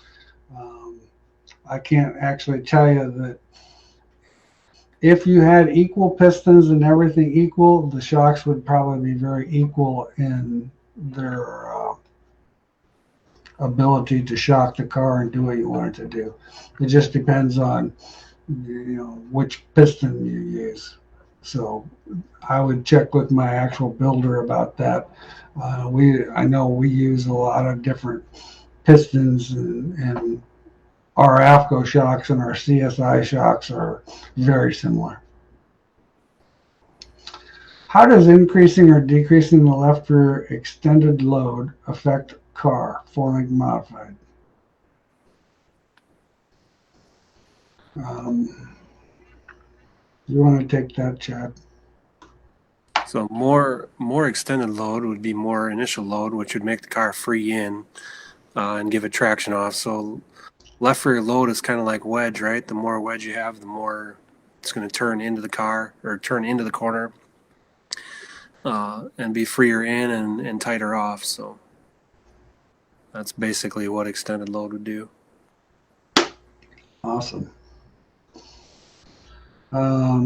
I can't actually tell you that if you had equal pistons and everything equal, the shocks would probably be very equal in their ability to shock the car and do what you want it to do. It just depends on which piston you use. So I would check with my actual builder about that. I know we use a lot of different pistons, and our Afco shocks and our CSI shocks are very similar. How does increasing or decreasing the left rear extended load affect car, 4-link modified? You want to take that, Chad? So more extended load would be more initial load, which would make the car free in and give it traction off. So left rear load is kind of like wedge, right? The more wedge you have, the more it's going to turn into the car or turn into the corner and be freer in and tighter off. So That's basically what extended load would do. Awesome.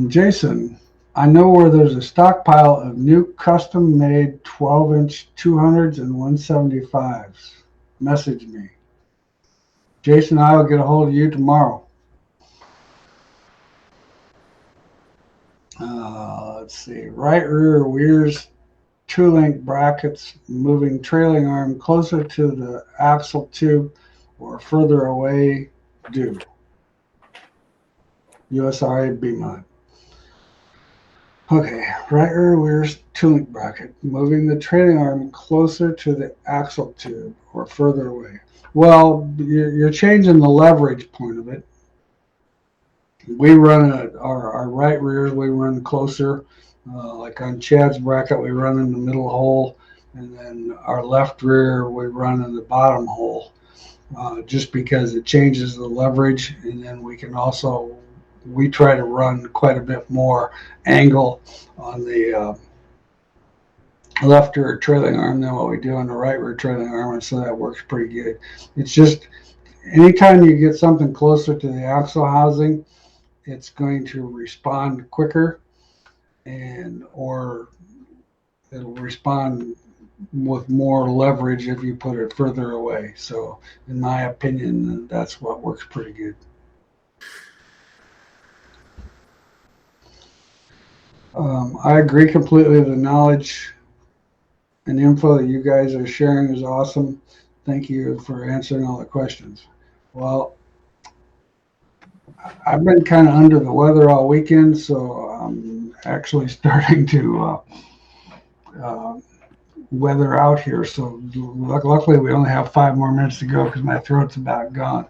Jason, I know where there's a stockpile of new custom-made 12-inch 200s and 175s. Message me. Jason and I will get a hold of you tomorrow. Let's see. Right rear Weir's 2-link brackets, moving trailing arm closer to the axle tube or further away due. USRA B-Mod. Okay, right rear Weir's 2-link bracket, moving the trailing arm closer to the axle tube or further away. Well, you're changing the leverage point of it. We run our right rears, we run closer. Like on Chad's bracket, we run in the middle hole, and then our left rear, we run in the bottom hole, just because it changes the leverage. And then we try to run quite a bit more angle on the left rear trailing arm than what we do on the right rear trailing arm, and so that works pretty good. It's just anytime you get something closer to the axle housing, it's going to respond quicker, or it'll respond with more leverage if you put it further away. So in my opinion, that's what works pretty good. I agree completely. The knowledge and info that you guys are sharing is awesome. Thank you for answering all the questions. Well, I've been kind of under the weather all weekend, so I'm actually starting to weather out here. So luckily we only have 5 more minutes to go because my throat's about gone.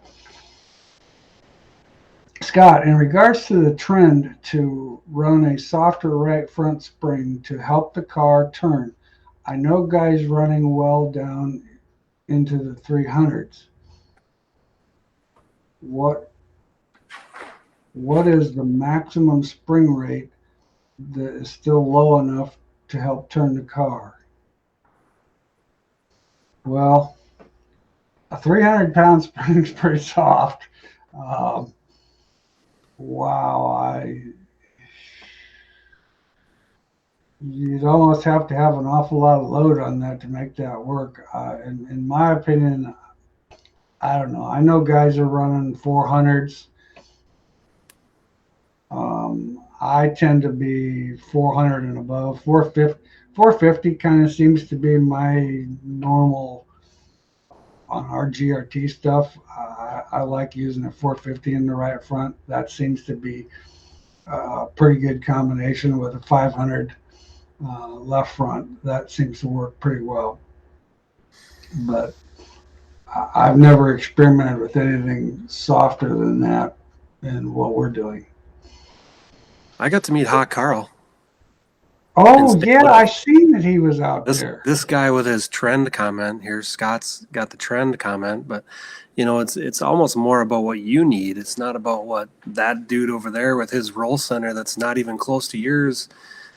Scott, in regards to the trend to run a softer right front spring to help the car turn, I know guys running well down into the 300s. What is the maximum spring rate that is still low enough to help turn the car? Well, a 300-pound spring is pretty soft. Wow, you'd almost have to have an awful lot of load on that to make that work. In my opinion, I don't know. I know guys are running 400s. I tend to be 400 and above. 450 kind of seems to be my normal on our GRT stuff. I like using a 450 in the right front. That seems to be a pretty good combination with a 500 left front. That seems to work pretty well. But I've never experimented with anything softer than that in what we're doing. I got to meet Hawk Carl. Oh, yeah, I seen that he was out there. This guy with his trend comment here, Scott's got the trend comment, but it's almost more about what you need. It's not about what that dude over there with his roll center that's not even close to yours.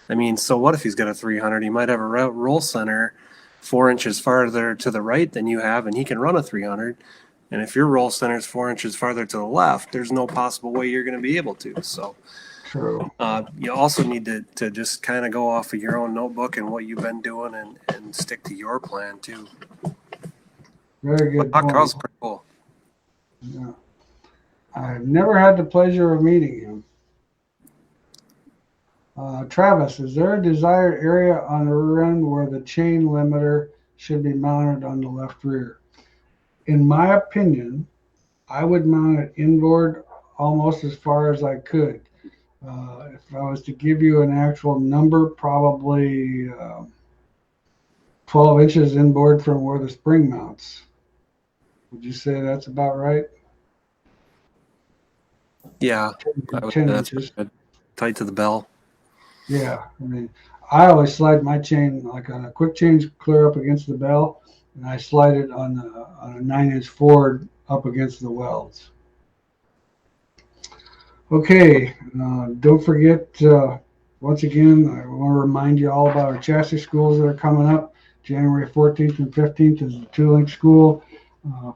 I mean, so what if he's got a 300? He might have a roll center 4 inches farther to the right than you have, and he can run a 300. And if your roll center is 4 inches farther to the left, there's no possible way you're going to be able to. So true. You also need to just kind of go off of your own notebook and what you've been doing and stick to your plan too. Very good point. Carl's pretty cool. Yeah. I've never had the pleasure of meeting him. Travis, is there a desired area on the rear end where the chain limiter should be mounted on the left rear? In my opinion, I would mount it inboard almost as far as I could. If I was to give you an actual number, probably 12 inches inboard from where the spring mounts. Would you say that's about right? Yeah, 10 inches. Good. Tight to the bell. Yeah, I mean, I always slide my chain like on a quick change clear up against the bell, and I slide it on a 9-inch Ford up against the welds. Okay, don't forget, once again, I want to remind you all about our chassis schools that are coming up. January 14th and 15th is the 2-link school.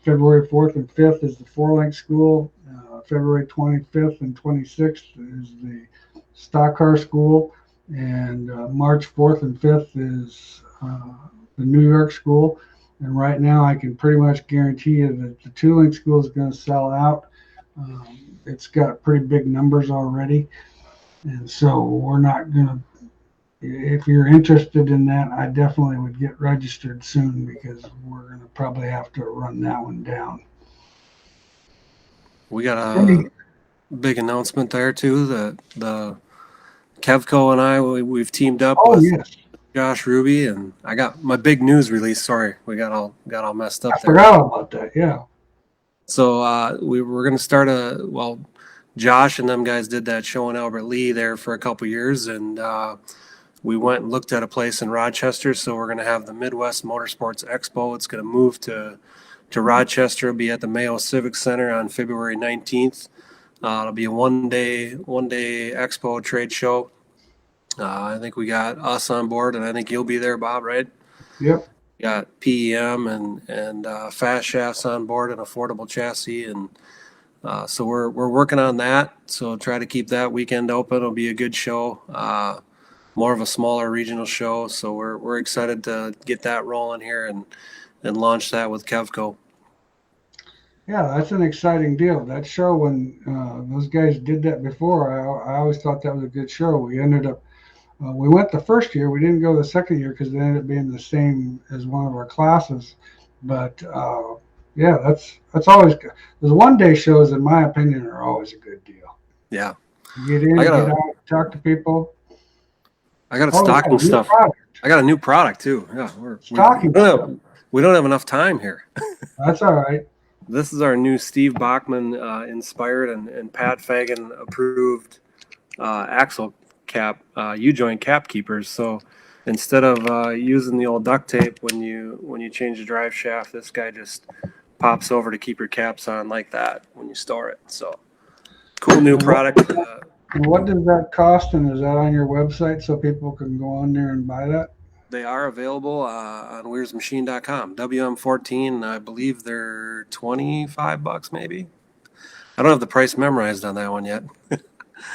February 4th and 5th is the 4-link school. February 25th and 26th is the stock car school. And March 4th and 5th is the New York school. And right now I can pretty much guarantee you that the 2-link school is going to sell out. It's got pretty big numbers already. And so we're not going to, if you're interested in that, I definitely would get registered soon because we're going to probably have to run that one down. We got a big announcement there too. The Kevco and I, we've teamed up with Josh Ruby, and I got my big news release. Sorry, we got all messed up there. I forgot about that. Yeah. So we're going to start Josh and them guys did that show in Albert Lea there for a couple years, and we went and looked at a place in Rochester. So we're going to have the Midwest Motorsports Expo. It's going to move to Rochester. It'll be at the Mayo Civic Center on February 19th. It'll be a one-day expo trade show. I think we got us on board, and I think you'll be there, Bob, right? Yep. Got PEM and fast shafts on board and affordable chassis, and so we're working on that. So try to keep that weekend open. It'll be a good show, more of a smaller regional show. So we're excited to get that rolling here and launch that with Kevco. Yeah, that's an exciting deal. That show, when those guys did that before, I always thought that was a good show. We ended up, we went the first year. We didn't go the second year because it ended up being the same as one of our classes. But yeah, that's always good. Those one-day shows, in my opinion, are always a good deal. Yeah. You get in, get out, talk to people. I got stocking stuff. I got a new product too. Yeah, we don't have enough time here. That's all right. This is our new Steve Bachman inspired and Pat Fagan approved axle cap U-joint cap keepers. So instead of using the old duct tape when you change the drive shaft, this guy just pops over to keep your caps on like that when you store it. So cool new product. What does that cost, and is that on your website so people can go on there and buy that? They are available on WearsMachine.com. WM14, I believe they're $25 maybe. I don't have the price memorized on that one yet.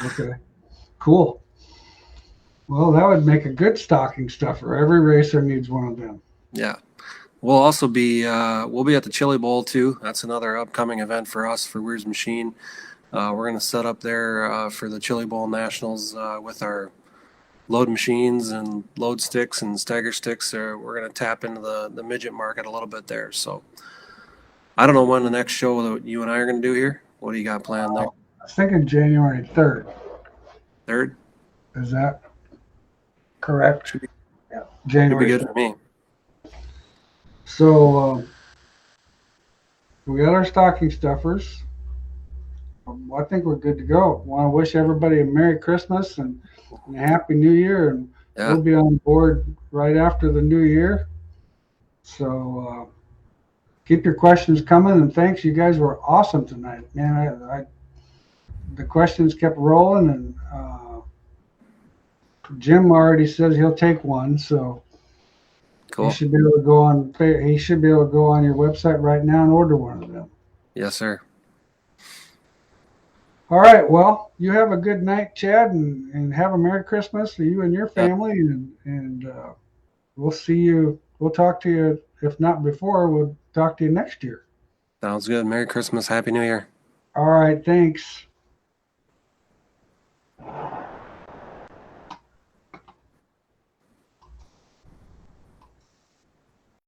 Okay, cool. Well, that would make a good stocking stuffer. Every racer needs one of them. Yeah. We'll also be we'll be at the Chili Bowl too. That's another upcoming event for us for Weir's Machine. We're going to set up there for the Chili Bowl Nationals with our load machines and load sticks and stagger sticks. We're going to tap into the midget market a little bit there. So I don't know when the next show that you and I are going to do here. What do you got planned there? I was thinking January 3rd. 3rd? Is that correct? Yeah. January. Should be good for me. So we got our stocking stuffers. I think we're good to go. I want to wish everybody a Merry Christmas and a Happy New Year, and we'll be on board right after the New Year. So keep your questions coming, and thanks. You guys were awesome tonight, man. The questions kept rolling, and Jim already says he'll take one, so cool. He should be able to go on. He should be able to go on your website right now and order one of them. Yes, sir. All right. Well, you have a good night, Chad, and have a Merry Christmas to you and your family. And we'll see you. We'll talk to you. If not before, we'll talk to you next year. Sounds good. Merry Christmas. Happy New Year. All right. Thanks.